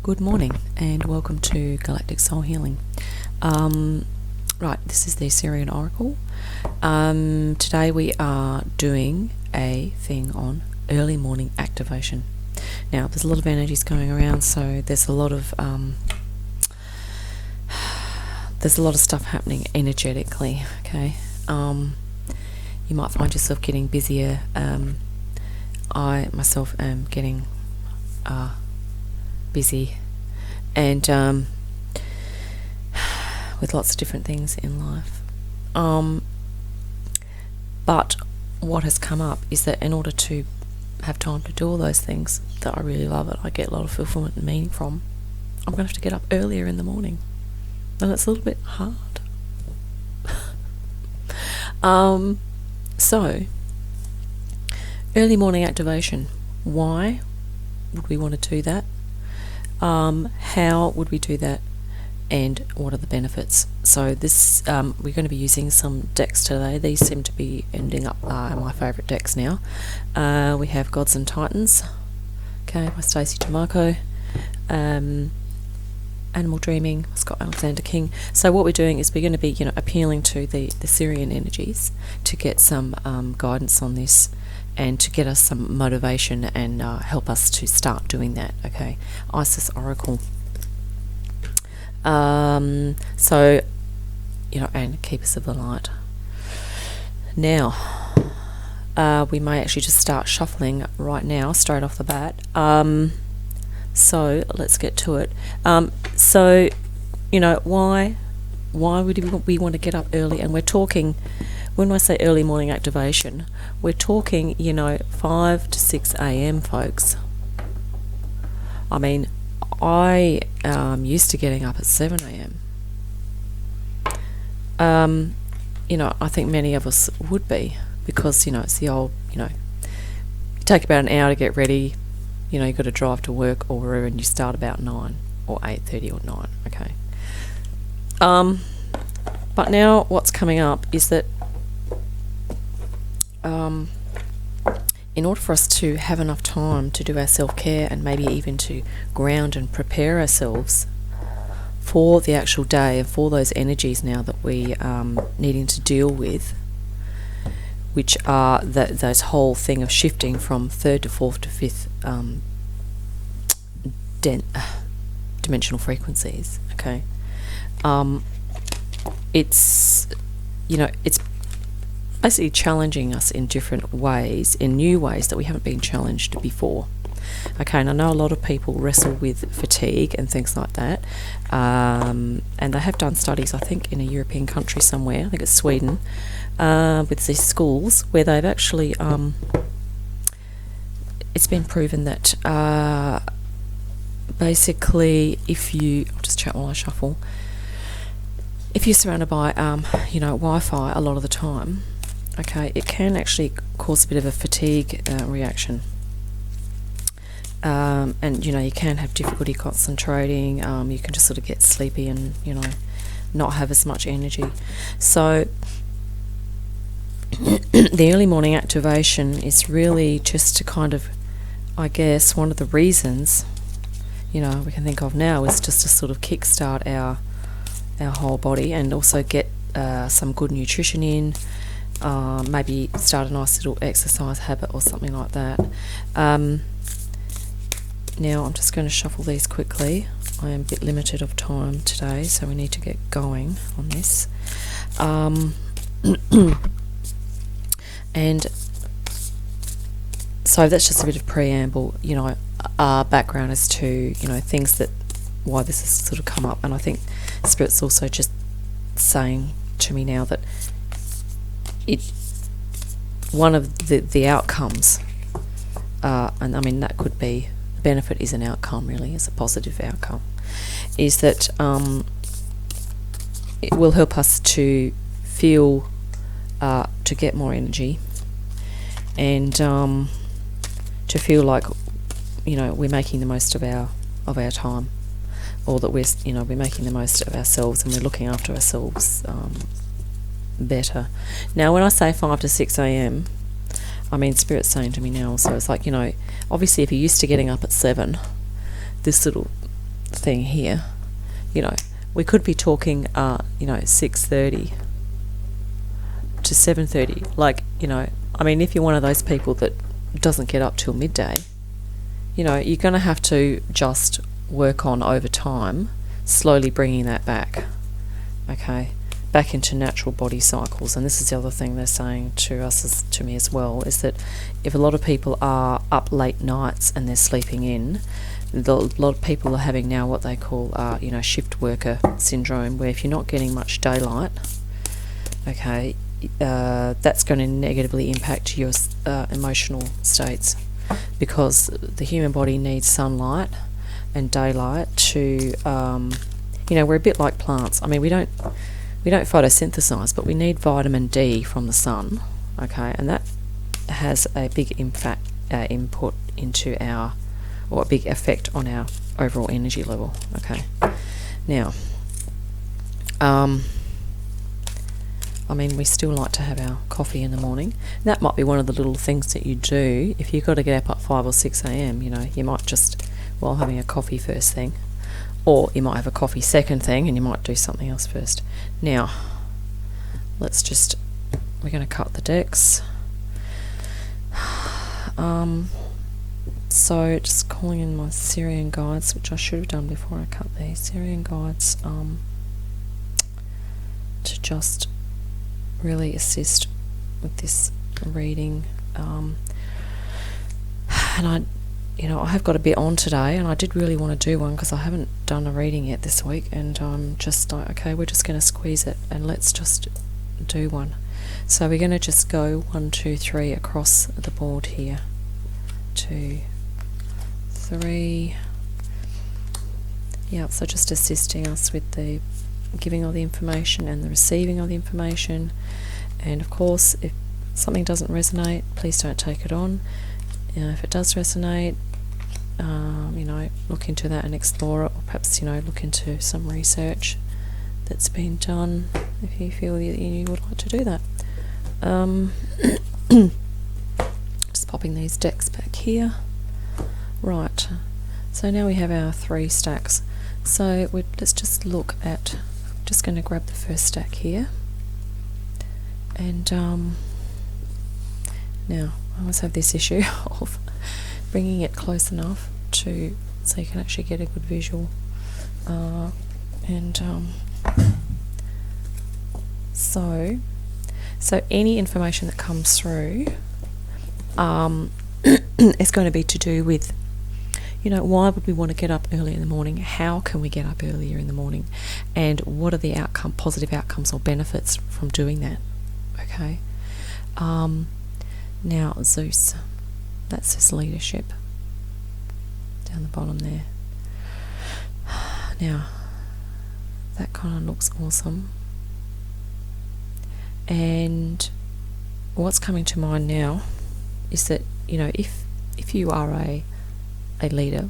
Good morning and welcome to Galactic Soul Healing. Right, this is the Siran Oracle. Today we are doing a thing on early morning activation. Now, there's a lot of energies going around, so there's a lot of stuff happening energetically. Okay, you might find yourself getting busier. I myself am getting busy and with lots of different things in life, but what has come up is that in order to have time to do all those things that I really love, it I get a lot of fulfillment and meaning from, I'm going to have to get up earlier in the morning, and it's a little bit hard. So early morning activation, why would we want to do that? How would we do that, and what are the benefits? So this we're going to be using some decks today. These seem to be ending up my favourite decks now. We have Gods and Titans, okay, by Stacey Tomako, Animal Dreaming, Scott Alexander King. So what we're doing is we're going to be appealing to the Syrian energies to get some guidance on this, and to get us some motivation and help us to start doing that. Okay, Isis Oracle. So and Keepers of the Light. Now, we may actually just start shuffling right now, straight off the bat. So let's get to it. So why would we want to get up early? And we're talking, when I say early morning activation, we're talking 5 to 6 a.m. folks. I mean, I used to getting up at 7 a.m. I think many of us would be, because it's the old, you take about an hour to get ready, you've got to drive to work or wherever, and you start about 9 or 8:30 or 9. Okay. But now what's coming up is that in order for us to have enough time to do our self-care, and maybe even to ground and prepare ourselves for the actual day and for those energies now that we needing to deal with, which are those whole thing of shifting from third to fourth to fifth dimensional frequencies. Okay, it's basically challenging us in different ways, in new ways that we haven't been challenged before. Okay, and I know a lot of people wrestle with fatigue and things like that, and they have done studies, I think, in a European country somewhere, I think it's Sweden, with these schools, where they've actually, it's been proven that basically I'll just chat while I shuffle, if you're surrounded by, Wi-Fi a lot of the time, okay, it can actually cause a bit of a fatigue reaction. And you can have difficulty concentrating, you can just sort of get sleepy and not have as much energy. So the early morning activation is really just to kind of, I guess, one of the reasons we can think of now is just to sort of kickstart our whole body, and also get some good nutrition in, maybe start a nice little exercise habit or something like that. Now I'm just going to shuffle these quickly. I am a bit limited of time today, so we need to get going on this. And so that's just a bit of preamble, background as to things that, why this has sort of come up. And I think Spirit's also just saying to me now that one of the outcomes, and I mean that could be, benefit is an outcome, really, is a positive outcome, is that it will help us to feel, to get more energy, and to feel like we're making the most of our time, or that we're making the most of ourselves, and we're looking after ourselves better. Now, when I say 5 to 6 a.m., I mean, Spirit's saying to me now also, it's like, obviously if you're used to getting up at 7, this little thing here, we could be talking 6:30 to 7:30. If you're one of those people that doesn't get up till midday, you're going to have to just work on over time, slowly bringing that back, okay, back into natural body cycles. And this is the other thing they're saying to me as well, is that if a lot of people are up late nights and they're sleeping in, a lot of people are having now what they call, shift worker syndrome, where if you're not getting much daylight, okay, that's going to negatively impact your emotional states, because the human body needs sunlight and daylight to, we're a bit like plants. We don't photosynthesize, but we need vitamin D from the sun, okay, and that has a big input into or a big effect on our overall energy level, okay. Now, we still like to have our coffee in the morning. That might be one of the little things that you do. If you've got to get up at 5 or 6 a.m, you might just, while having a coffee first thing, or you might have a coffee second thing, and you might do something else first. Now, we're going to cut the decks. So just calling in my Siran guides, which I should have done before I cut these Siran guides, to just really assist with this reading. And I have got a bit on today, and I did really want to do one because I haven't done a reading yet this week, and I'm just like, okay, we're just going to squeeze it and let's just do one. So we're going to just go 1, 2, 3 across the board here. 2, 3. Yeah, so just assisting us with the giving all the information and the receiving of the information. And of course, if something doesn't resonate, please don't take it on. If it does resonate, look into that and explore it, or perhaps look into some research that's been done if you feel that you would like to do that. Just popping these decks back here. Right, so now we have our 3 stacks. So let's just look at, just going to grab the first stack here, and now I always have this issue of bringing it close enough so you can actually get a good visual, so any information that comes through is going to be to do with, why would we want to get up early in the morning? How can we get up earlier in the morning? And what are the positive outcomes or benefits from doing that? Okay. Now, Zeus, that's his leadership down the bottom there. Now, that kind of looks awesome. And what's coming to mind now is that, if you are a leader,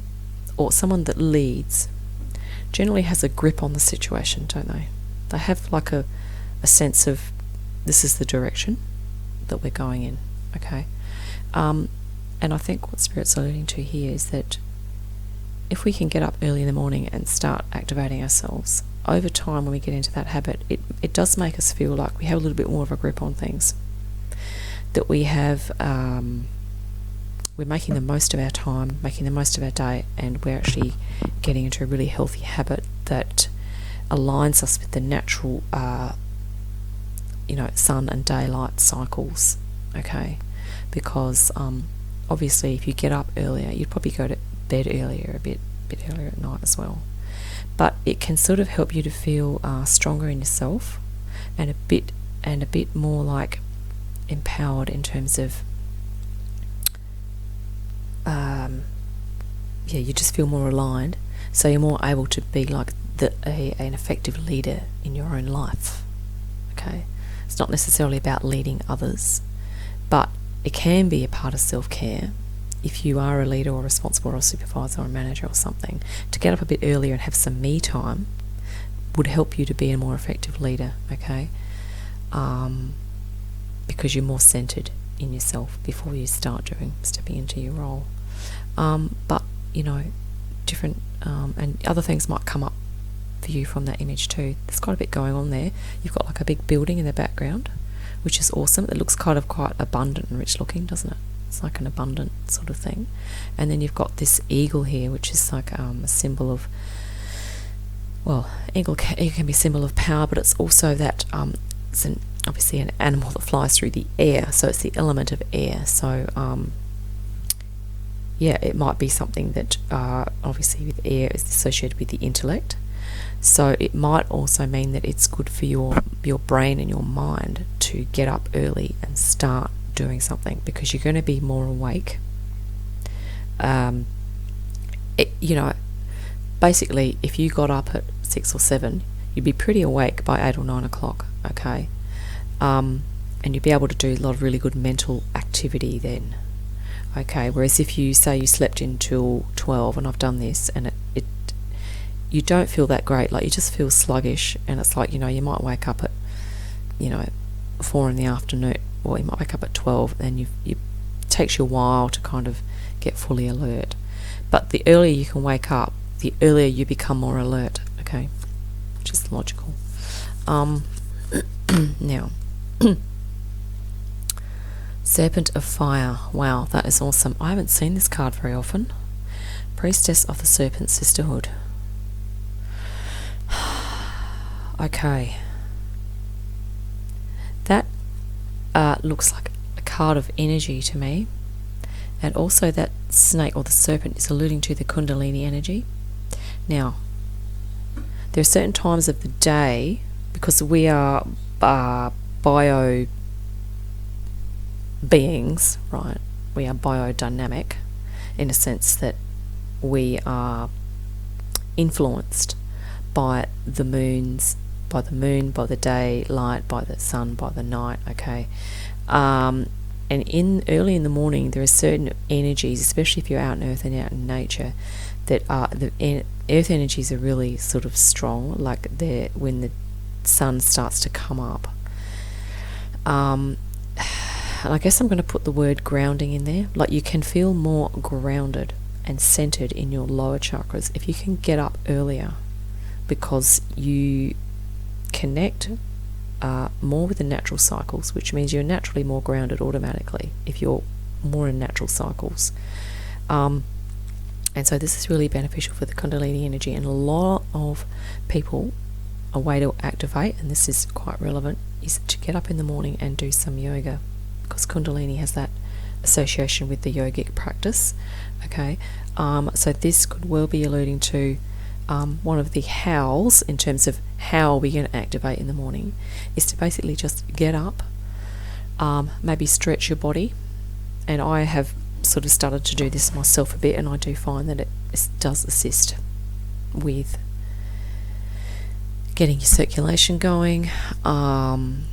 or someone that leads, generally has a grip on the situation, don't they? They have like a sense of, this is the direction that we're going in, okay? And I think what Spirit's alluding to here is that if we can get up early in the morning and start activating ourselves, over time when we get into that habit, it does make us feel like we have a little bit more of a grip on things, that we have, we're making the most of our time, making the most of our day, and we're actually getting into a really healthy habit that aligns us with the natural sun and daylight cycles, okay? Because obviously if you get up earlier, you'd probably go to bed earlier, a bit earlier at night as well. But it can sort of help you to feel stronger in yourself, and a bit more like empowered in terms of you just feel more aligned, so you're more able to be like an effective leader in your own life, okay? It's not necessarily about leading others, but it can be a part of self-care if you are a leader or responsible or a supervisor or a manager or something. To get up a bit earlier and have some me time would help you to be a more effective leader, okay? Because you're more centered in yourself before you start stepping into your role. But different, and other things might come up for you from that image too. There's quite a bit going on there. You've got like a big building in the background, which is awesome. It looks kind of quite abundant and rich looking, doesn't it? It's like an abundant sort of thing. And then you've got this eagle here, which is like a symbol of, well, eagle can be a symbol of power, but it's also that it's obviously an animal that flies through the air, so it's the element of air. So yeah, it might be something that obviously with air is associated with the intellect. So it might also mean that it's good for your brain and your mind to get up early and start doing something, because you're going to be more awake. Basically, if you got up at 6 or 7, you'd be pretty awake by 8 or 9 o'clock, okay? And you'd be able to do a lot of really good mental activity then, okay? Whereas if you say you slept until 12, and I've done this, and you don't feel that great, like you just feel sluggish, and it's like, you might wake up at 4 in the afternoon, or you might wake up at 12, and it takes you a while to kind of get fully alert. But the earlier you can wake up, the earlier you become more alert, okay? Which is logical. Now, Serpent of Fire. Wow, that is awesome. I haven't seen this card very often. Priestess of the Serpent Sisterhood. Okay. That looks like a card of energy to me. And also that snake or the serpent is alluding to the Kundalini energy. Now, there are certain times of the day, because we are bio beings, right? We are biodynamic in a sense that we are influenced by the moon, by the daylight, by the sun, by the night, okay? And early in the morning, there are certain energies, especially if you're out in earth and out in nature, that are earth energies are really sort of strong, like when the sun starts to come up. And I guess I'm going to put the word grounding in there. Like, you can feel more grounded and centered in your lower chakras if you can get up earlier, because you connect more with the natural cycles, which means you're naturally more grounded automatically if you're more in natural cycles. And so this is really beneficial for the Kundalini energy. And a lot of people, a way to activate, and this is quite relevant, is to get up in the morning and do some yoga, because Kundalini has that association with the yogic practice, okay? So this could well be alluding to one of the hows in terms of how we're going to activate in the morning is to basically just get up, maybe stretch your body. And I have sort of started to do this myself a bit, and I do find that it does assist with getting your circulation going, and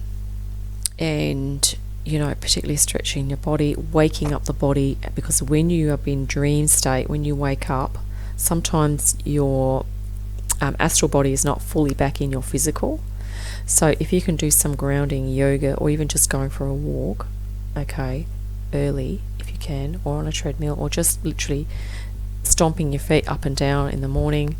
particularly stretching your body, waking up the body, because when you are in dream state, when you wake up, sometimes your astral body is not fully back in your physical. So if you can do some grounding yoga, or even just going for a walk, okay, early if you can, or on a treadmill, or just literally stomping your feet up and down in the morning,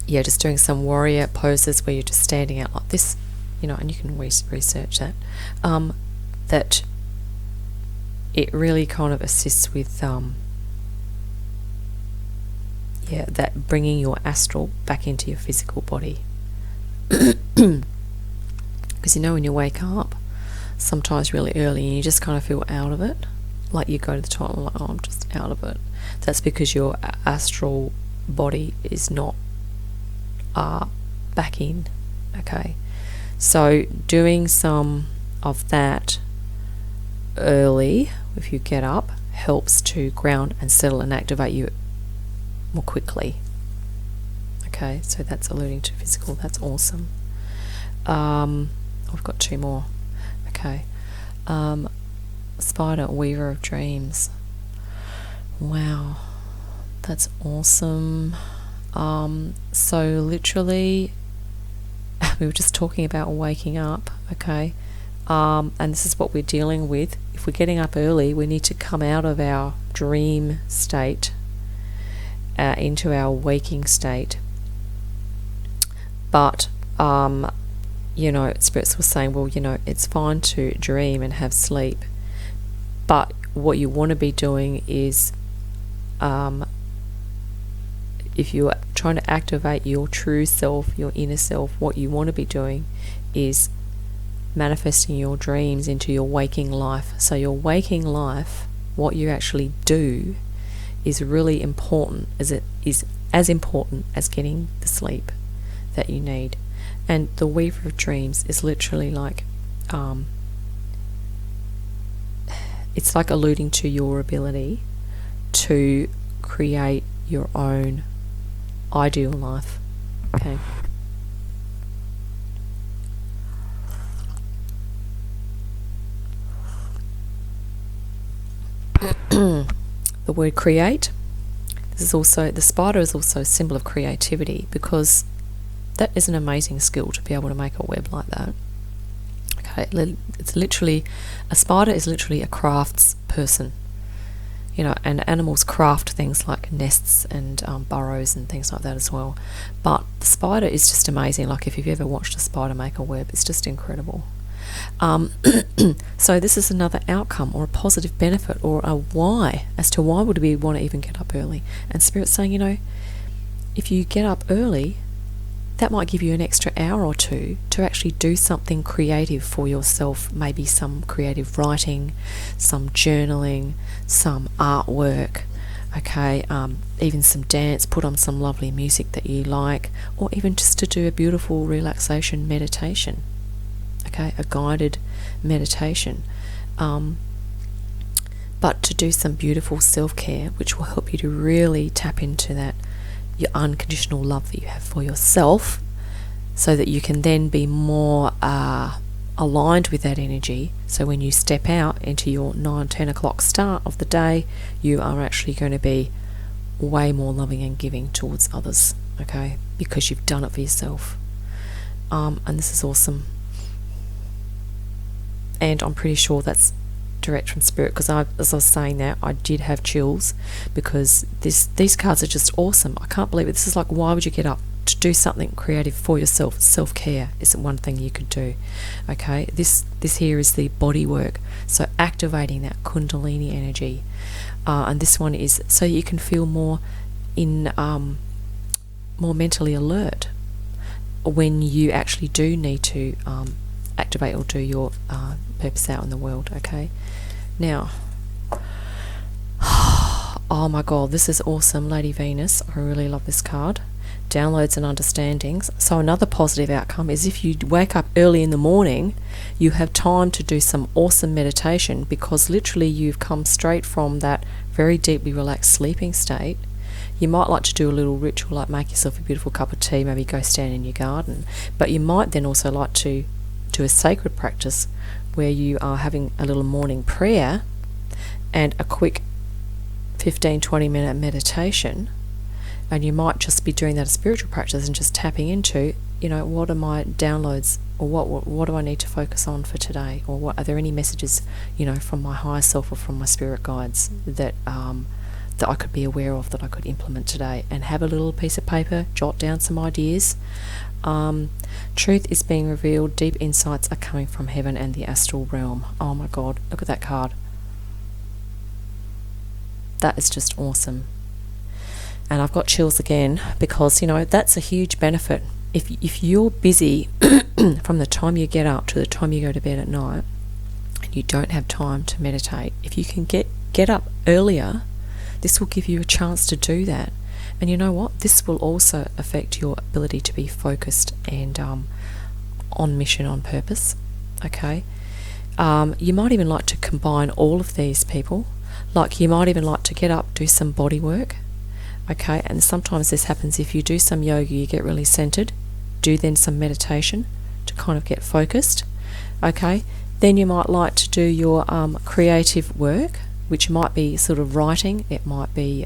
just doing some warrior poses where you're just standing out like this, and you can research that, that it really kind of assists with that bringing your astral back into your physical body. Because when you wake up sometimes really early and you just kind of feel out of it, like you go to the toilet and like, I'm just out of it. That's because your astral body is not back in, okay? So doing some of that early, if you get up, helps to ground and settle and activate you more quickly. Okay, so that's alluding to physical. That's awesome. I've got 2 more. Okay. Spider, Weaver of Dreams. Wow, that's awesome. So literally, we were just talking about waking up, okay? And this is what we're dealing with. If we're getting up early, we need to come out of our dream state into our waking state. But spirits were saying, well, it's fine to dream and have sleep, but what you want to be doing is, if you're trying to activate your true self, your inner self, what you want to be doing is manifesting your dreams into your waking life. So your waking life, what you actually do, is really important, as it is as important as getting the sleep that you need. And the weaver of dreams is literally like, it's like alluding to your ability to create your own ideal life. Okay. The word create, this is also, the spider is also a symbol of creativity, because that is an amazing skill to be able to make a web like that. Okay, it's literally, a spider is literally a crafts person, and animals craft things like nests and burrows and things like that as well. But the spider is just amazing. Like, if you've ever watched a spider make a web, it's just incredible. So this is another outcome or a positive benefit or a why, as to why would we want to even get up early. And Spirit's saying, if you get up early, that might give you an extra hour or two to actually do something creative for yourself. Maybe some creative writing, some journaling, some artwork, okay, even some dance, put on some lovely music that you like, or even just to do a beautiful relaxation meditation, okay, a guided meditation, but to do some beautiful self-care, which will help you to really tap into that, your unconditional love that you have for yourself, so that you can then be more aligned with that energy. So when you step out into your 9-10 o'clock start of the day, you are actually going to be way more loving and giving towards others, okay, because you've done it for yourself. And this is awesome. And I'm pretty sure that's direct from Spirit, because as I was saying that, I did have chills, because these cards are just awesome. I can't believe it. This is like, why would you get up to do something creative for yourself? Self-care is one thing you could do, okay. This here is the body work, so activating that Kundalini energy, and this one is so you can feel more mentally alert when you actually do need to activate or do your purpose out in the world, okay. Now, oh my god, this is awesome. Lady Venus, I really love this card. Downloads and understandings. So another positive outcome is, if you wake up early in the morning, you have time to do some awesome meditation, because literally you've come straight from that very deeply relaxed sleeping state. You might like to do a little ritual, like make yourself a beautiful cup of tea, maybe go stand in your garden, but you might then also like to do a sacred practice where you are having a little morning prayer and a quick 15-20 minute meditation, and you might just be doing that as spiritual practice and just tapping into, what are my downloads, or what do I need to focus on for today, or what are there any messages, from my higher self or from my spirit guides that I could be aware of, that I could implement today, and have a little piece of paper, jot down some ideas. Truth is being revealed, deep insights are coming from heaven and the astral realm. Oh my god, look at that card. That is just awesome. And I've got chills again, because that's a huge benefit. If you're busy from the time you get up to the time you go to bed at night, and you don't have time to meditate, if you can get up earlier, this will give you a chance to do that. And you know what? This will also affect your ability to be focused and on mission, on purpose. Okay? You might even like to combine all of these, people. Like, you might even like to get up, do some body work. Okay? And sometimes this happens if you do some yoga, you get really centered. Do then some meditation to kind of get focused. Okay? Then you might like to do your creative work, which might be sort of writing. It might be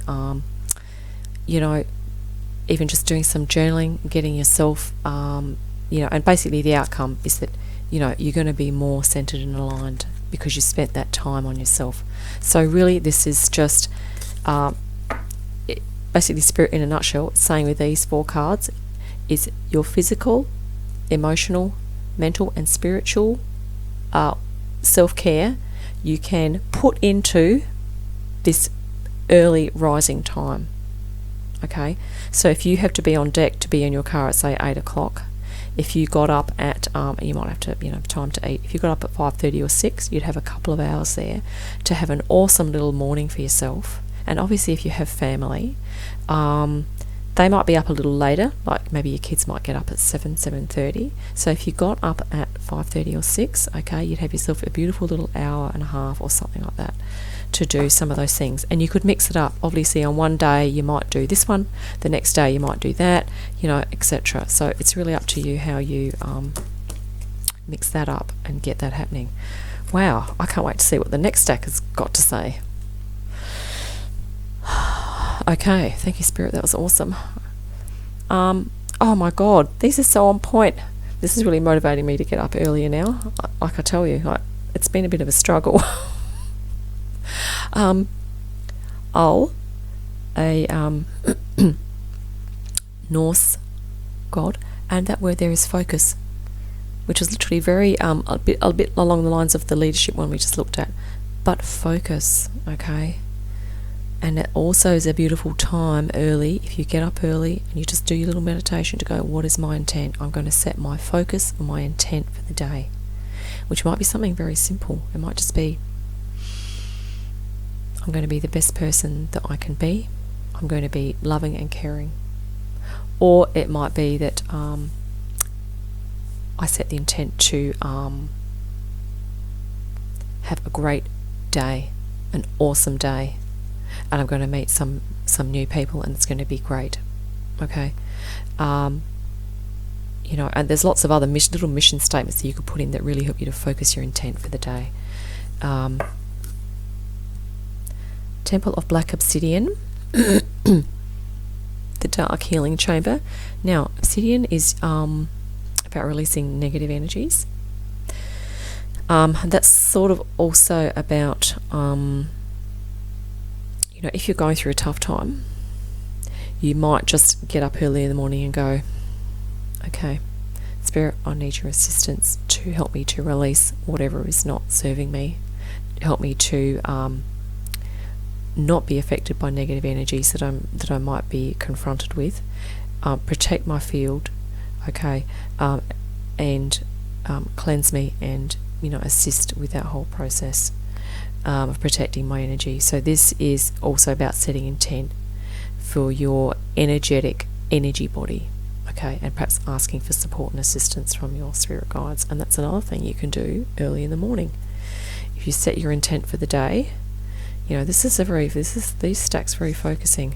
even just doing some journaling, getting yourself, and basically the outcome is that, you're going to be more centered and aligned because you spent that time on yourself. So really, this is just, basically Spirit in a nutshell, saying with these 4 cards is your physical, emotional, mental and spiritual self-care you can put into this early rising time. Okay, so if you have to be on deck to be in your car at say 8 o'clock, if you got up at you might have to time to eat, if you got up at 5:30 or 6, you'd have a couple of hours there to have an awesome little morning for yourself. And obviously if you have family, they might be up a little later, like maybe your kids might get up at 7:30. So if you got up at 5:30 or 6, okay, you'd have yourself a beautiful little hour and a half or something like that to do some of those things. And you could mix it up. Obviously on one day you might do this one, the next day you might do that, etc. So it's really up to you how you mix that up and get that happening. Wow, I can't wait to see what the next stack has got to say. Okay, thank you, Spirit. That was awesome. Oh my God, these are so on point. This is really motivating me to get up earlier now. Like I tell you, it's been a bit of a struggle. A Norse god, and that word there is focus, which is literally very a bit along the lines of the leadership one we just looked at, but focus. Okay. And it also is a beautiful time early, if you get up early and you just do your little meditation to go, what is my intent? I'm going to set my focus and my intent for the day, which might be something very simple. It might just be, I'm going to be the best person that I can be. I'm going to be loving and caring. Or it might be that I set the intent to have a great day, an awesome day. And I'm going to meet some new people, and it's going to be great. Okay, and there's lots of other little mission statements that you could put in that really help you to focus your intent for the day. Temple of Black Obsidian, the Dark Healing Chamber. Now, obsidian is about releasing negative energies. That's sort of also about if you're going through a tough time, you might just get up early in the morning and go, okay, Spirit, I need your assistance to help me to release whatever is not serving me, help me to not be affected by negative energies that I might be confronted with, protect my field, okay, and cleanse me and assist with that whole process of protecting my energy. So this is also about setting intent for your energetic energy body, okay, and perhaps asking for support and assistance from your spirit guides. And that's another thing you can do early in the morning. If you set your intent for the day, these stacks very focusing.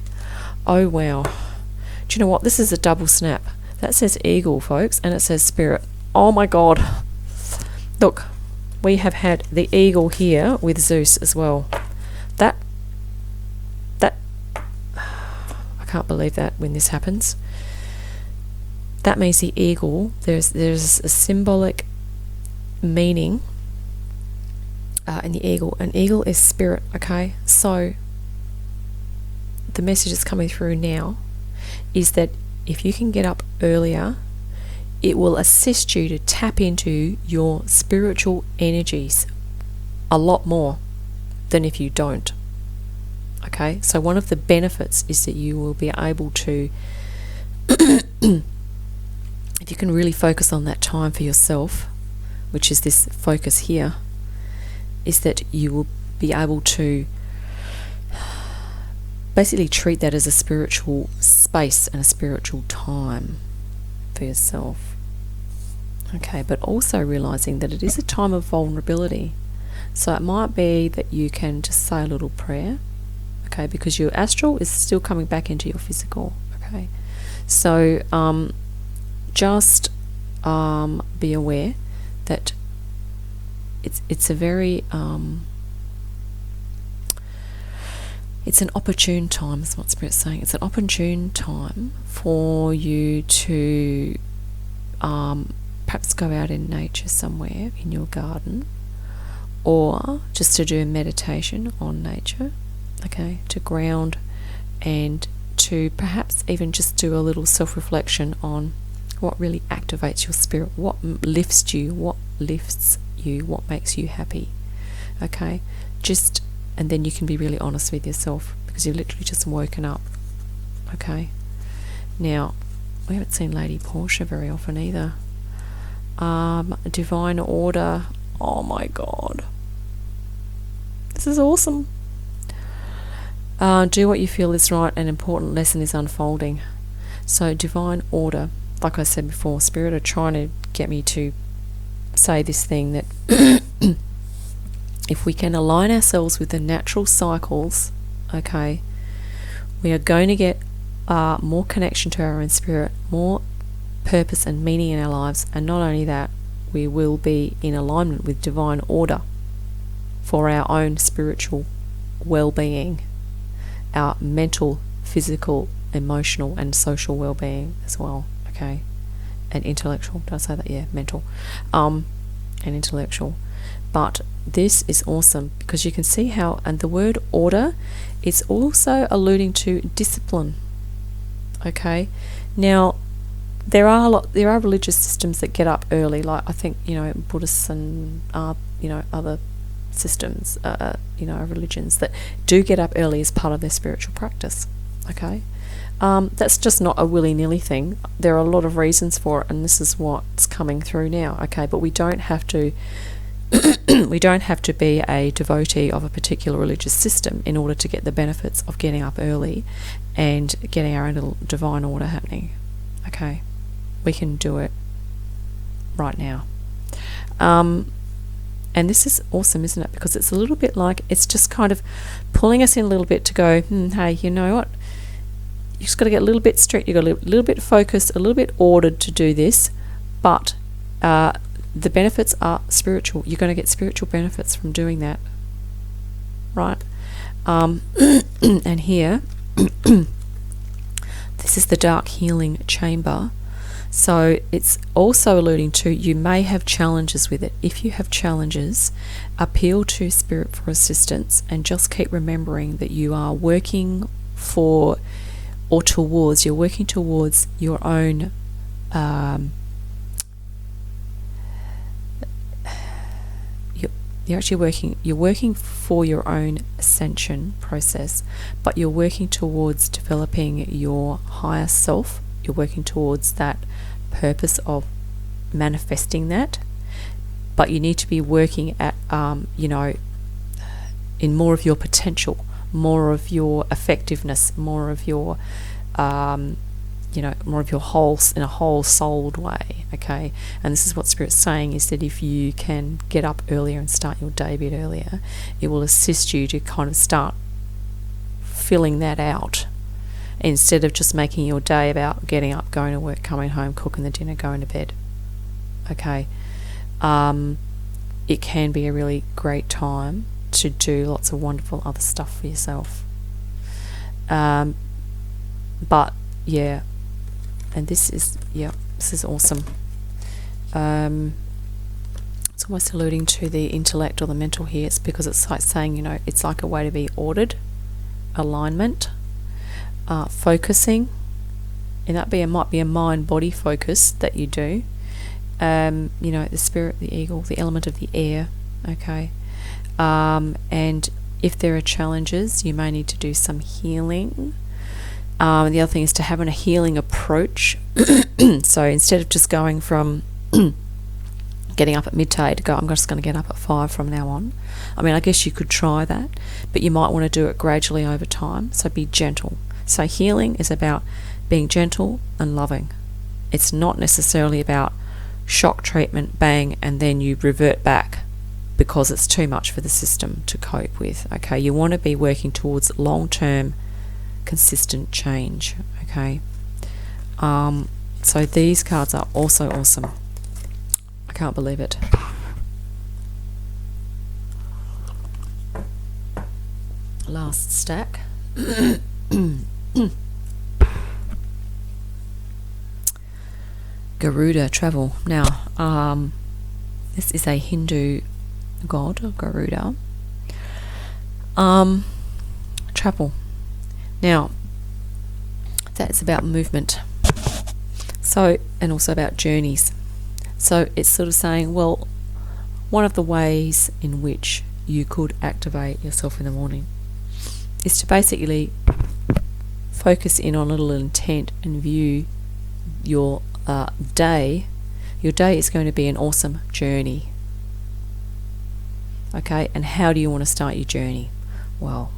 Oh wow, do you know what? This is a double snap. That says eagle, folks, and it says spirit. Oh my God, look. We have had the eagle here with Zeus as well. That I can't believe that when this happens. That means the eagle, there's a symbolic meaning in the eagle. An eagle is spirit, okay? So the message that's coming through now is that if you can get up earlier, it will assist you to tap into your spiritual energies a lot more than if you don't. Okay, so one of the benefits is that you will be able to, if you can really focus on that time for yourself, which is this focus here, is that you will be able to basically treat that as a spiritual space and a spiritual time for yourself. Okay, but also realizing that it is a time of vulnerability. So it might be that you can just say a little prayer, okay, because your astral is still coming back into your physical. Okay, so just be aware that it's a very it's an opportune time, is what Spirit's saying. It's an opportune time for you to perhaps go out in nature somewhere in your garden, or just to do a meditation on nature, okay, to ground and to perhaps even just do a little self-reflection on what really activates your spirit, what lifts you, what makes you happy. Okay, and then you can be really honest with yourself, because you've literally just woken up. Okay, now we haven't seen Lady Portia very often either. Divine order. Oh my God, this is awesome. Do what you feel is right. An important lesson is unfolding. So divine order, like I said before, Spirit are trying to get me to say this thing that if we can align ourselves with the natural cycles, okay, we are going to get more connection to our own spirit, more purpose and meaning in our lives, and not only that, we will be in alignment with divine order for our own spiritual well-being, our mental, physical, emotional and social well-being as well, okay, and intellectual. Did I say that? Yeah, mental and intellectual. But this is awesome, because you can see how, and the word order is also alluding to discipline. Okay, now there are religious systems that get up early, like I think Buddhists and other systems, religions that do get up early as part of their spiritual practice. Okay, that's just not a willy-nilly thing. There are a lot of reasons for it, and this is what's coming through now. Okay, but we don't have to we don't have to be a devotee of a particular religious system in order to get the benefits of getting up early and getting our own little divine order happening. Okay, we can do it right now. And this is awesome, isn't it? Because it's a little bit like, it's just kind of pulling us in a little bit to go, hey, you know what? You just got to get a little bit strict. You've got to get a little bit focused, a little bit ordered to do this. But the benefits are spiritual. You're going to get spiritual benefits from doing that. Right? And here, this is the dark healing chamber. So it's also alluding to, you may have challenges with it. If you have challenges, appeal to Spirit for assistance, and just keep remembering that you are working for, or towards, you're working towards your own you're working for your own ascension process, but you're working towards developing your higher self. You're working towards that purpose of manifesting that, but you need to be working at in more of your potential, more of your effectiveness, more of your more of your whole, in a whole souled way. Okay, and this is what Spirit's saying, is that if you can get up earlier and start your day a bit earlier, it will assist you to kind of start filling that out, instead of just making your day about getting up, going to work, coming home, cooking the dinner, going to bed. Okay, it can be a really great time to do lots of wonderful other stuff for yourself. But yeah, and this is awesome. It's almost alluding to the intellect or the mental here. It's because it's like saying, it's like a way to be ordered, alignment, focusing, and that might be a mind-body focus that you do. The spirit, the eagle, the element of the air. Okay, and if there are challenges, you may need to do some healing. The other thing is to have a healing approach. So instead of just going from getting up at midday to go, I'm just going to get up at 5 from now on. I mean, I guess you could try that, but you might want to do it gradually over time. So be gentle. So healing is about being gentle and loving. It's not necessarily about shock treatment, bang, and then you revert back because it's too much for the system to cope with. Okay, you want to be working towards long-term consistent change. Okay, so these cards are also awesome. I can't believe it. Last stack. Garuda, travel. Now, this is a Hindu god, Garuda. Travel. Now, That's about movement. So, and also about journeys. So it's sort of saying, well, one of the ways in which you could activate yourself in the morning is to basically focus in on a little intent and view your day. Your day is going to be an awesome journey. Okay, and how do you want to start your journey? Well,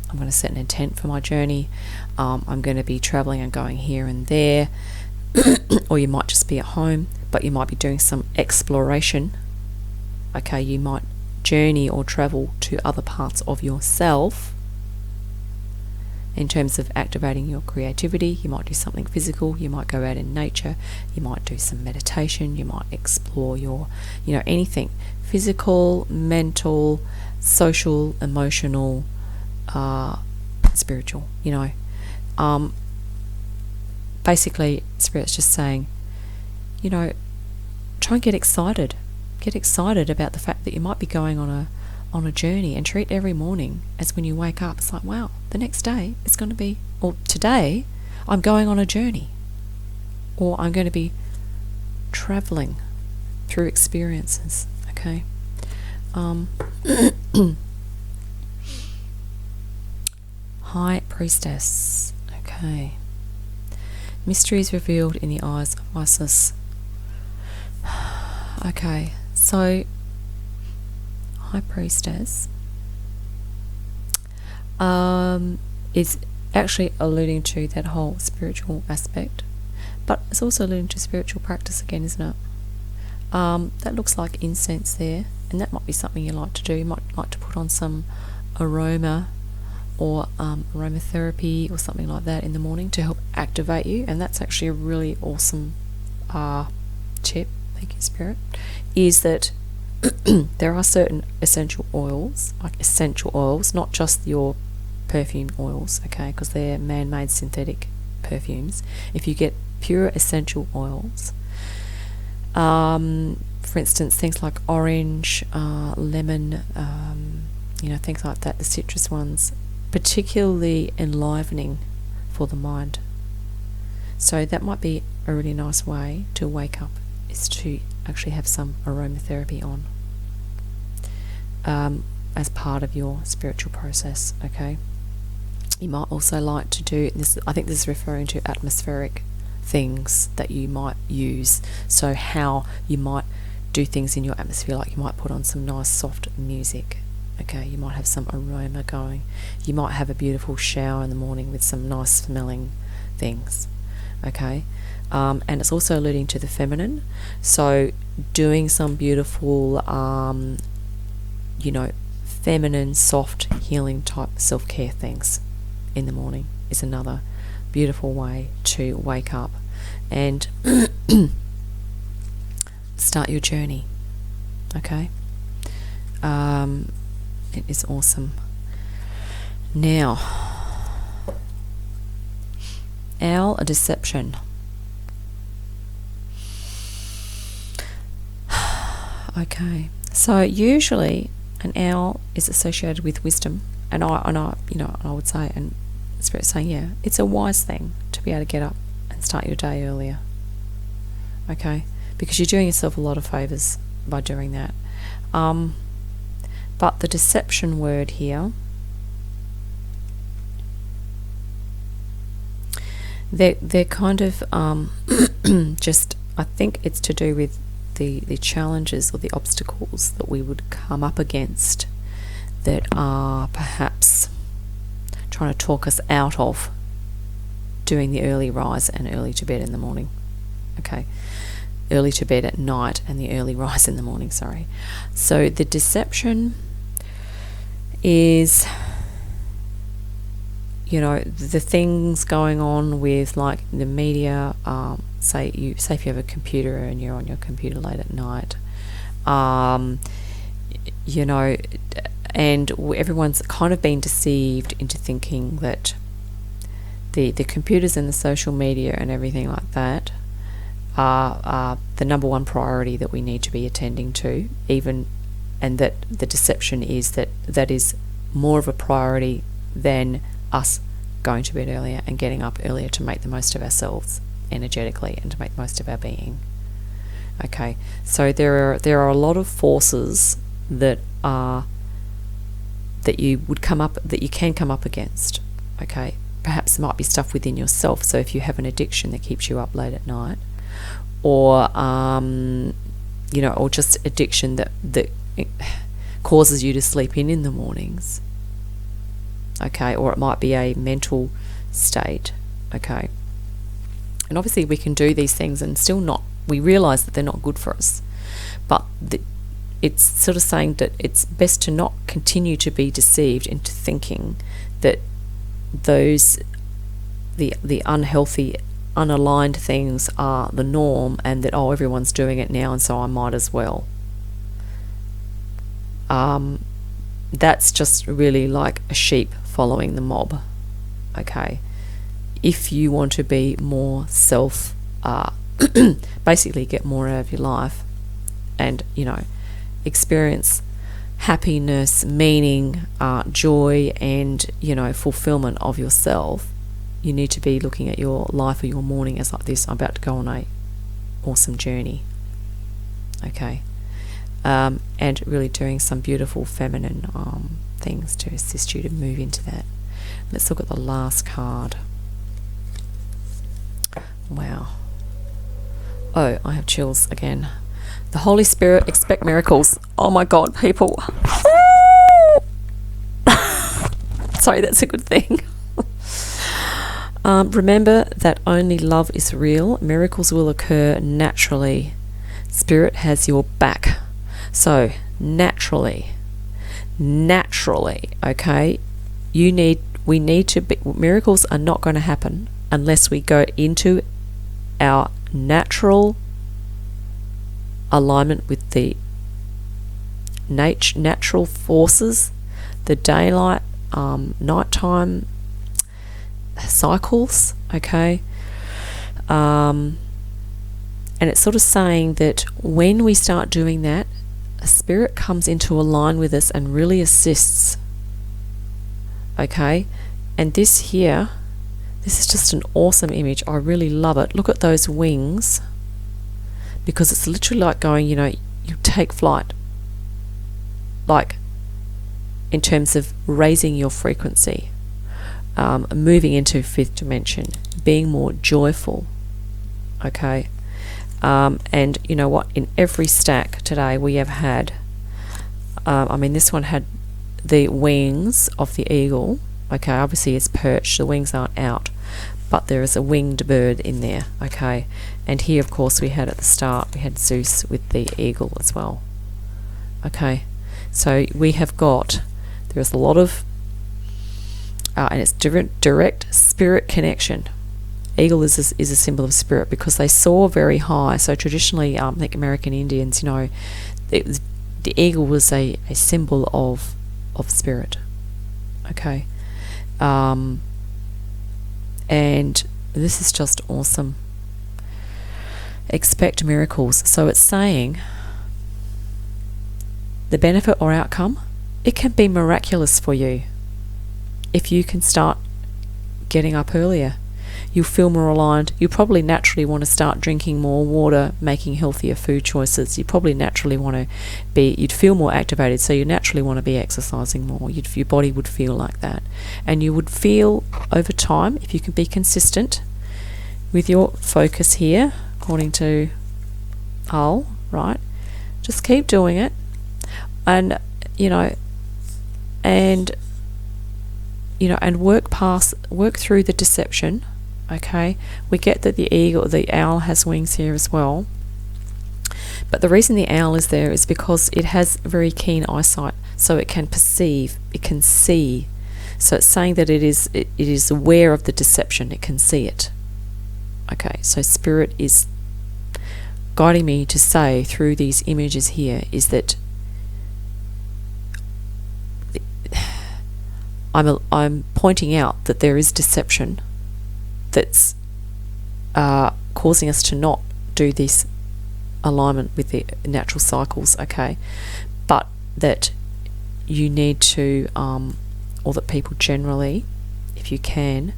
I'm going to set an intent for my journey. I'm going to be traveling and going here and there, or you might just be at home, but you might be doing some exploration. Okay, you might journey or travel to other parts of yourself in terms of activating your creativity. You might do something physical, you might go out in nature, you might do some meditation, you might explore your, anything physical, mental, social, emotional, spiritual, basically Spirit's just saying, try and get excited about the fact that you might be going on a journey, and treat every morning as when you wake up, it's like, wow, the next day it's going to be, or today I'm going on a journey, or I'm going to be traveling through experiences. Okay. High Priestess. Okay. Mysteries revealed in the eyes of Isis. Okay, so High Priestess is actually alluding to that whole spiritual aspect, but it's also alluding to spiritual practice again, isn't it? That looks like incense there, and that might be something you like to do. You might like to put on some aroma or aromatherapy or something like that in the morning to help activate you, and that's actually a really awesome tip, thank you Spirit, is that there are certain essential oils, not just your perfume oils, okay, because they're man-made synthetic perfumes. If you get pure essential oils, for instance, things like orange, lemon, things like that, the citrus ones, particularly enlivening for the mind. So that might be a really nice way to wake up, is to actually have some aromatherapy on as part of your spiritual process. Okay, you might also like to do this, I think this is referring to atmospheric things that you might use, so how you might do things in your atmosphere, like you might put on some nice soft music. Okay, you might have some aroma going, you might have a beautiful shower in the morning with some nice smelling things. Okay, and it's also alluding to the feminine, so doing some beautiful feminine, soft, healing type self-care things in the morning is another beautiful way to wake up and start your journey. Okay, it is awesome. Now, owl deception. Okay, so usually an owl is associated with wisdom, and I would say, and Spirit's saying, yeah, it's a wise thing to be able to get up and start your day earlier. Okay, because you're doing yourself a lot of favors by doing that. But the deception word here, they're kind of just, I think it's to do with the challenges or the obstacles that we would come up against that are perhaps trying to talk us out of doing the early rise and early to bed in the morning. Okay, early to bed at night and the early rise in the morning, sorry. So the deception is, the things going on with, like, the media. Say if you have a computer and you're on your computer late at night, and everyone's kind of been deceived into thinking that the computers and the social media and everything like that are the number one priority that we need to be attending to, and that the deception is that is more of a priority than us going to bed earlier and getting up earlier to make the most of ourselves energetically and to make the most of our being. Okay, so there are a lot of forces that you can come up against. Okay, perhaps there might be stuff within yourself. So if you have an addiction that keeps you up late at night, or or just addiction that causes you to sleep in the mornings. Okay, or it might be a mental state. Okay, and obviously we can do these things and still we realise that they're not good for us, but it's sort of saying that it's best to not continue to be deceived into thinking that the unhealthy, unaligned things are the norm, and that everyone's doing it now and so I might as well. That's just really like a sheep following the mob. Okay, if you want to be more basically get more out of your life and experience happiness, meaning, joy, and fulfillment of yourself, you need to be looking at your life or your morning as like this: I'm about to go on a awesome journey. Okay, and really doing some beautiful feminine things to assist you to move into that. Let's look at the last card. Wow. Oh, I have chills again. The Holy Spirit, expect miracles. Oh my God, people. Sorry, that's a good thing. Remember that only love is real. Miracles will occur naturally. Spirit has your back. So, naturally, okay? We need to be, miracles are not going to happen unless we go into our natural alignment with the natural forces, the daylight, nighttime cycles, okay? And it's sort of saying that when we start doing that, a spirit comes into a line with us and really assists, okay? And this is just an awesome image. I really love it. Look at those wings, because it's literally like going, you take flight, like in terms of raising your frequency, moving into fifth dimension, being more joyful, okay? And you know what, in every stack today we have had, this one had the wings of the eagle, okay? Obviously it's perched, the wings aren't out, but there is a winged bird in there, okay? And here, of course, we had at the start, we had Zeus with the eagle as well, okay? So we have got, there's a lot of, and it's direct spirit connection. Eagle is a symbol of spirit because they soar very high. So traditionally, I think American Indians, the eagle was a symbol of spirit, okay? And this is just awesome. Expect miracles. So it's saying the benefit or outcome, it can be miraculous for you if you can start getting up earlier. You'll feel more aligned. You probably naturally want to start drinking more water, making healthier food choices. You probably naturally want to you'd feel more activated, so you naturally want to be exercising more. Your body would feel like that. And you would feel over time, if you can be consistent with your focus here, according to Hull, right? Just keep doing it. And, and work through the deception. Okay, we get that the owl has wings here as well, but the reason the owl is there is because it has very keen eyesight, so it can perceive, it can see. So it's saying that it is aware of the deception, it can see it. Okay, so Spirit is guiding me to say through these images here is that I'm pointing out that there is deception that's causing us to not do this alignment with the natural cycles, okay? But that you need to, or that people generally, if you can,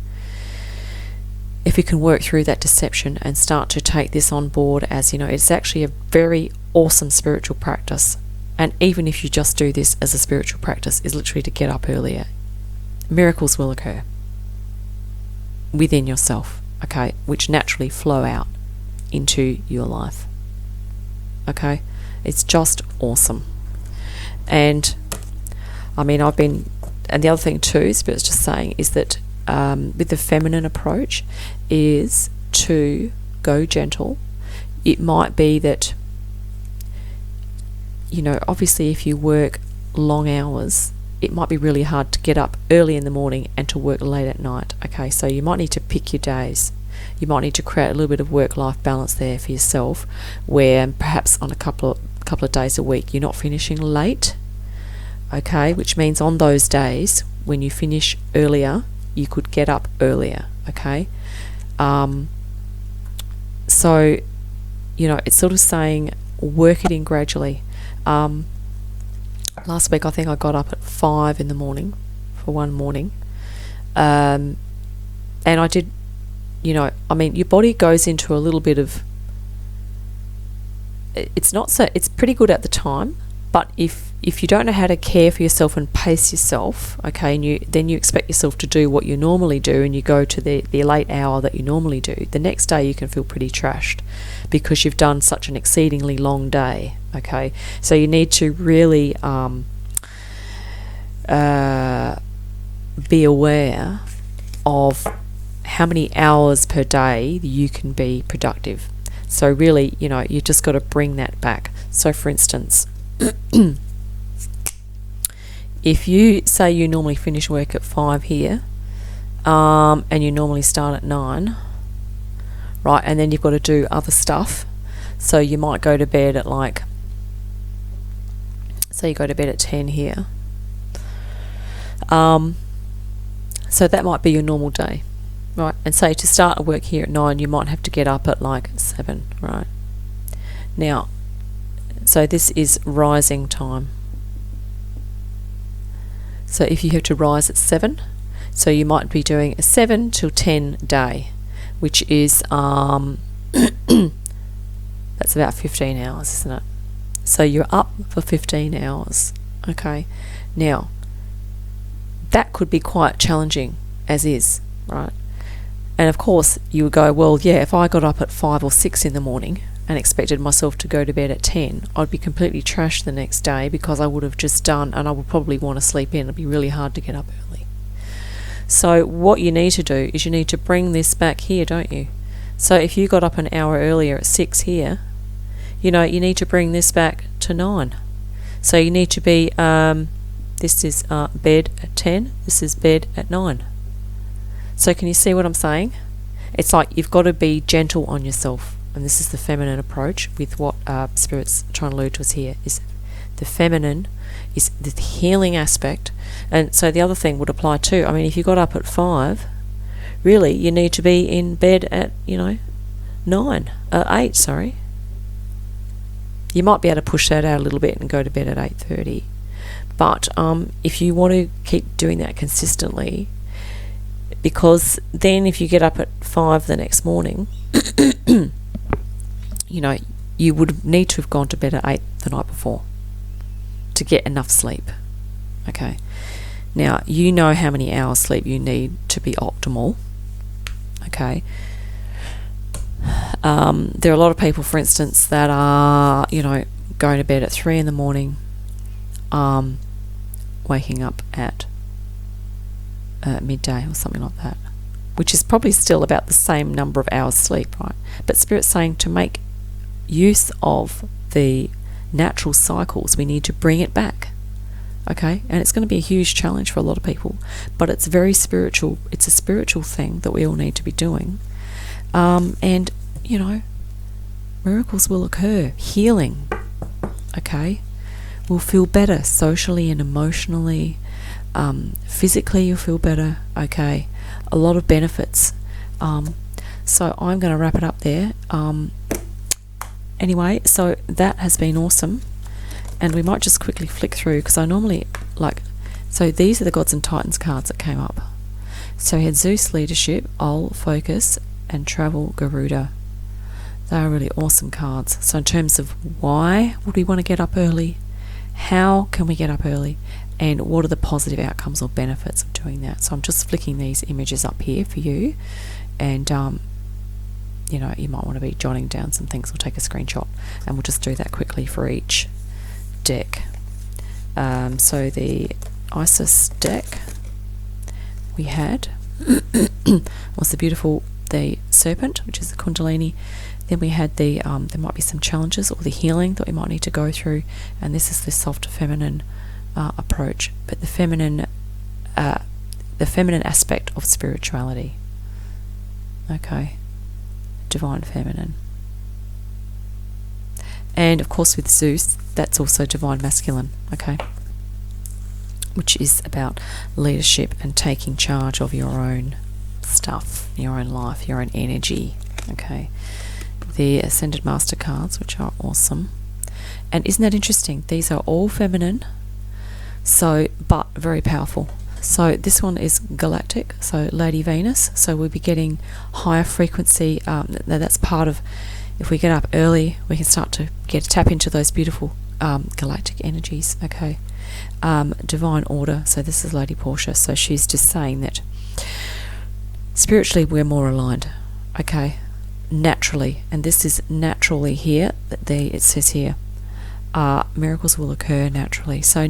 work through that deception and start to take this on board as, it's actually a very awesome spiritual practice. And even if you just do this as a spiritual practice, is literally to get up earlier, miracles will occur within yourself, okay, which naturally flow out into your life. Okay, it's just awesome. And I mean, and the other thing too, Spirit's just saying, is that with the feminine approach is to go gentle. It might be that, obviously if you work long hours, it might be really hard to get up early in the morning and to work late at night. Okay, so you might need to pick your days. You might need to create a little bit of work-life balance there for yourself, where perhaps on a couple of days a week you're not finishing late. Okay, which means on those days when you finish earlier, you could get up earlier. Okay, so it's sort of saying work it in gradually. Last week I think I got up at 5 in the morning for one morning, and I did, your body goes into a little bit of, it's pretty good at the time, but if you don't know how to care for yourself and pace yourself, okay, and then you expect yourself to do what you normally do, and you go to the late hour that you normally do, the next day you can feel pretty trashed because you've done such an exceedingly long day. Okay, so you need to really be aware of how many hours per day you can be productive. So really, you just got to bring that back. So for instance, if you say you normally finish work at 5 here, and you normally start at 9, right, and then you've got to do other stuff, so you might go to bed at say you go to bed at 10 here, so that might be your normal day, right, and say to start work here at 9 you might have to get up at 7, right. Now, so this is rising time. So if you have to rise at 7, so you might be doing a 7 till 10 day, which is that's about 15 hours, isn't it? So you're up for 15 hours. Okay, now that could be quite challenging as is, right? And of course you would go, well, yeah, if I got up at 5 or 6 in the morning and expected myself to go to bed at 10, I'd be completely trashed the next day because I would have just done, and I would probably want to sleep in. It'd be really hard to get up early. So what you need to do is you need to bring this back here, don't you? So if you got up an hour earlier at 6 here, you need to bring this back to 9. So you need to be, this is bed at 10, this is bed at 9. So can you see what I'm saying? It's like you've got to be gentle on yourself. And this is the feminine approach with what Spirit's trying to allude to us here, is the feminine is the healing aspect. And so the other thing would apply too. I mean, if you got up at 5, really you need to be in bed at 8, sorry. You might be able to push that out a little bit and go to bed at 8:30. But if you want to keep doing that consistently, because then if you get up at 5 the next morning, you would need to have gone to bed at 8 the night before to get enough sleep. Okay, now you know how many hours sleep you need to be optimal. Okay, there are a lot of people, for instance, that are going to bed at 3 in the morning, waking up at midday or something like that, which is probably still about the same number of hours sleep, right? But Spirit's saying to make use of the natural cycles, we need to bring it back. Okay, and it's going to be a huge challenge for a lot of people, but it's very spiritual. It's a spiritual thing that we all need to be doing, and miracles will occur. Healing, okay, we'll feel better socially and emotionally. Physically you'll feel better. Okay, a lot of benefits. So I'm going to wrap it up there. Anyway, so that has been awesome, and we might just quickly flick through, because I normally so these are the Gods and Titans cards that came up. So we had Zeus leadership, Ol focus, and travel Garuda. They are really awesome cards. So in terms of why would we want to get up early, how can we get up early, and what are the positive outcomes or benefits of doing that. So I'm just flicking these images up here for you, and you know, you might want to be jotting down some things or take a screenshot, and we'll just do that quickly for each deck. So the Isis deck we had was the serpent, which is the Kundalini. Then we had the there might be some challenges or the healing that we might need to go through, and this is the soft feminine approach, but the feminine aspect of spirituality. Okay, divine feminine. And of course with Zeus, that's also divine masculine, okay, which is about leadership and taking charge of your own stuff, your own life, your own energy, okay. The Ascended Master cards, which are awesome. And isn't that interesting? These are all feminine, so but very powerful. So this one is galactic, so Lady Venus. So we'll be getting higher frequency. That's part of, if we get up early, we can start to tap into those beautiful galactic energies. Okay, divine order. So this is Lady Portia. So she's just saying that spiritually we're more aligned. Okay, naturally, and this is naturally here. It says here, miracles will occur naturally. So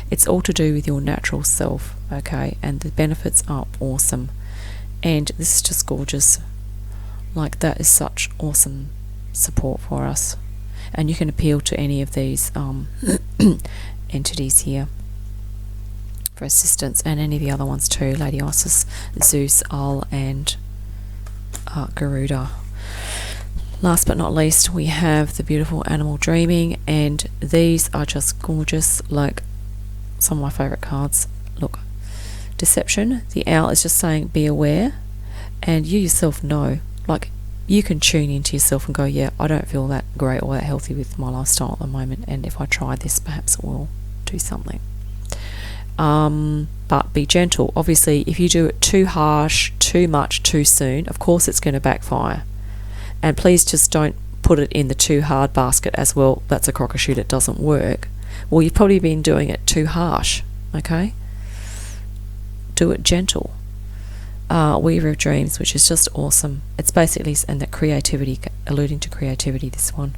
it's all to do with your natural self, okay, and the benefits are awesome. And this is just gorgeous. Like, that is such awesome support for us. And you can appeal to any of these entities here for assistance, and any of the other ones too, Lady Isis, Zeus, Ol, and Garuda. Last but not least, we have the beautiful Animal Dreaming, and these are just gorgeous, like some of my favourite cards. Look, Deception. The owl is just saying be aware, and you yourself know, like, you can tune into yourself and go, yeah, I don't feel that great or that healthy with my lifestyle at the moment, and if I try this, perhaps it will do something. But be gentle. Obviously, if you do it too harsh, too much, too soon, of course it's going to backfire. And please just don't put it in the too hard basket as well. That's a crock of shit, it doesn't work. Well, you've probably been doing it too harsh, okay? Do it gentle. Weaver of Dreams, which is just awesome. It's basically, and that creativity, alluding to creativity, this one.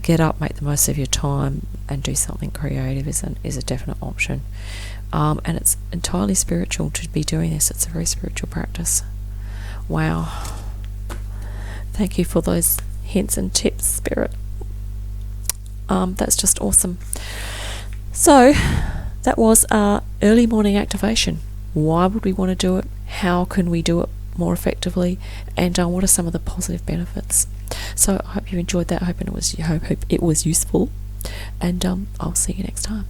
Get up, make the most of your time, and do something creative is a definite option. And it's entirely spiritual to be doing this. It's a very spiritual practice. Wow. Thank you for those hints and tips, Spirit. That's just awesome. So that was our early morning activation. Why would we want to do it? How can we do it more effectively? And what are some of the positive benefits? So I hope you enjoyed that. I hope it was useful. And I'll see you next time.